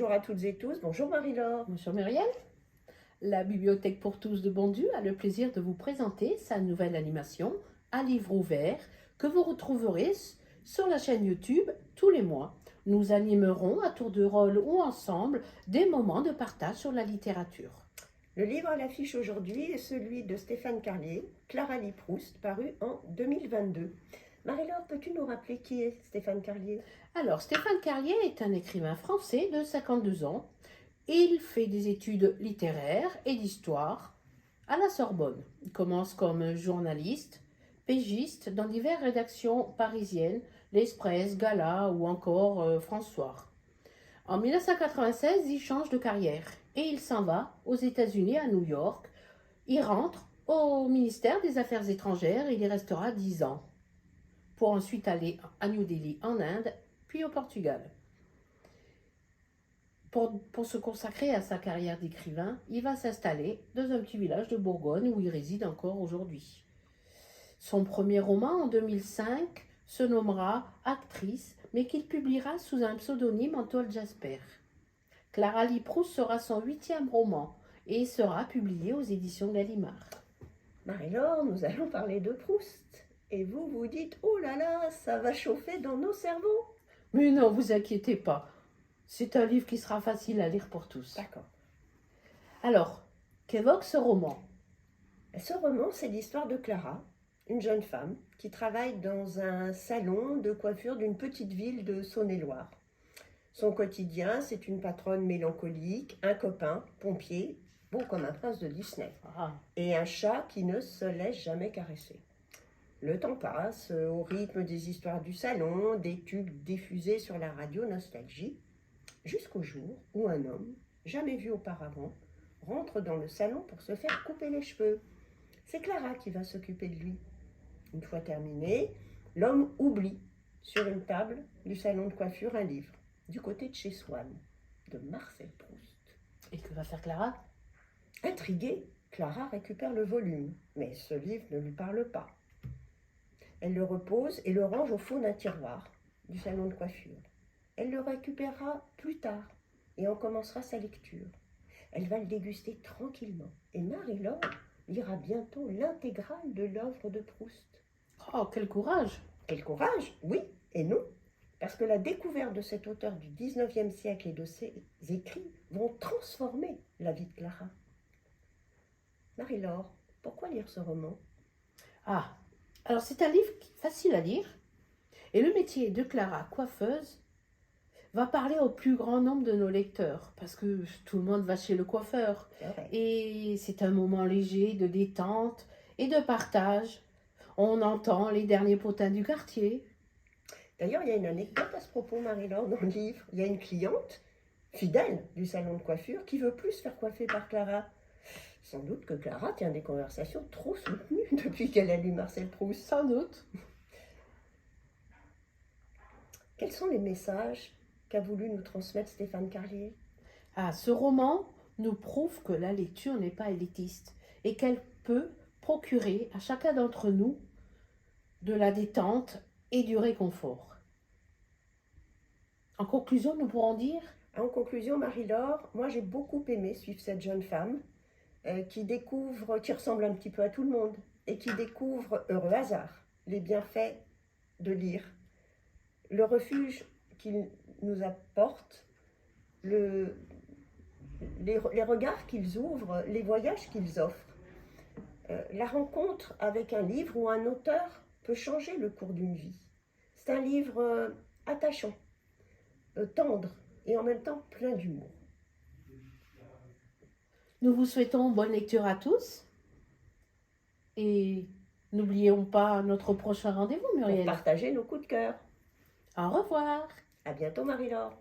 Bonjour à toutes et tous. Bonjour Marie-Laure. Bonjour Muriel. La Bibliothèque pour tous de Bondu a le plaisir de vous présenter sa nouvelle animation, à livre ouvert, que vous retrouverez sur la chaîne YouTube tous les mois. Nous animerons à tour de rôle ou ensemble des moments de partage sur la littérature. Le livre à l'affiche aujourd'hui est celui de Stéphane Carlier, Clara Lee Proust, paru en 2022. Marie-Laure, peux-tu nous rappeler qui est Stéphane Carlier? Alors, Stéphane Carlier est un écrivain français de 52 ans. Il fait des études littéraires et d'histoire à la Sorbonne. Il commence comme journaliste, pégiste dans diverses rédactions parisiennes, l'Express, Gala ou encore François. En 1996, il change de carrière et il s'en va aux États-Unis, à New York. Il rentre au ministère des Affaires étrangères et il y restera 10 ans, pour ensuite aller à New Delhi en Inde, puis au Portugal. Pour se consacrer à sa carrière d'écrivain, il va s'installer dans un petit village de Bourgogne où il réside encore aujourd'hui. Son premier roman, en 2005, se nommera Actrice, mais qu'il publiera sous un pseudonyme, Anatole Jasper. Clara Lee Proust sera son 8e roman et sera publié aux éditions Gallimard. Marie-Laure, nous allons parler de Proust. Et vous vous dites, oh là là, ça va chauffer dans nos cerveaux. Mais non, vous inquiétez pas. C'est un livre qui sera facile à lire pour tous. D'accord. Alors, qu'évoque ce roman? Ce roman, c'est l'histoire de Clara, une jeune femme qui travaille dans un salon de coiffure d'une petite ville de Saône-et-Loire. Son quotidien, c'est une patronne mélancolique, un copain, pompier, beau comme un prince de Disney, et un chat qui ne se laisse jamais caresser. Le temps passe au rythme des histoires du salon, des tubes diffusés sur la radio Nostalgie, jusqu'au jour où un homme, jamais vu auparavant, rentre dans le salon pour se faire couper les cheveux. C'est Clara qui va s'occuper de lui. Une fois terminé, l'homme oublie sur une table du salon de coiffure un livre, Du côté de chez Swann, de Marcel Proust. Et que va faire Clara? Intriguée, Clara récupère le volume, mais ce livre ne lui parle pas. Elle le repose et le range au fond d'un tiroir du salon de coiffure. Elle le récupérera plus tard et en commencera sa lecture. Elle va le déguster tranquillement et Marie-Laure lira bientôt l'intégrale de l'œuvre de Proust. Oh, quel courage! Quel courage, oui et non, parce que la découverte de cet auteur du 19e siècle et de ses écrits vont transformer la vie de Clara. Marie-Laure, pourquoi lire ce roman? Ah, alors c'est un livre facile à lire et le métier de Clara, coiffeuse, va parler au plus grand nombre de nos lecteurs parce que tout le monde va chez le coiffeur. Et c'est un moment léger de détente et de partage. On entend les derniers potins du quartier. D'ailleurs, il y a une anecdote à ce propos, Marie-Laure, dans le livre. Il y a une cliente, fidèle du salon de coiffure, qui veut plus se faire coiffer par Clara. Sans doute que Clara tient des conversations trop soutenues depuis qu'elle a lu Marcel Proust. Sans doute. Quels sont les messages qu'a voulu nous transmettre Stéphane Carlier? Ah, ce roman nous prouve que la lecture n'est pas élitiste et qu'elle peut procurer à chacun d'entre nous de la détente et du réconfort. En conclusion, nous pourrons dire... En conclusion, Marie-Laure, moi j'ai beaucoup aimé suivre cette jeune femme qui ressemble un petit peu à tout le monde et qui découvre, heureux hasard, les bienfaits de lire, le refuge qu'il nous apporte, les regards qu'ils ouvrent, les voyages qu'ils offrent. La rencontre avec un livre ou un auteur peut changer le cours d'une vie. C'est un livre attachant, tendre et en même temps plein d'humour. Nous vous souhaitons bonne lecture à tous et n'oublions pas notre prochain rendez-vous, Muriel. Pour partager nos coups de cœur. Au revoir. À bientôt, Marie-Laure.